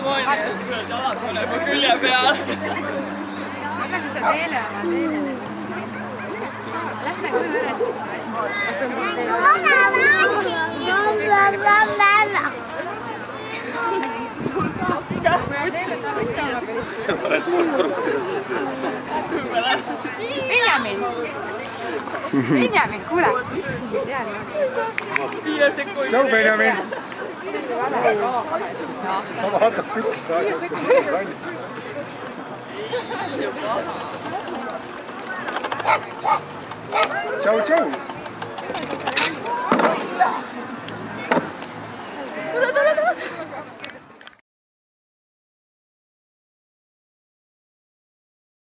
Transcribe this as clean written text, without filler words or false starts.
siiamaani, et jalad tuleb külje peal. Anna siis see teele oma teele. Lähme koju üles. Benjamin, kuule. Tšau, Benjamin. Ta vaatab pükse ainult. Tšau, tšau. Tule.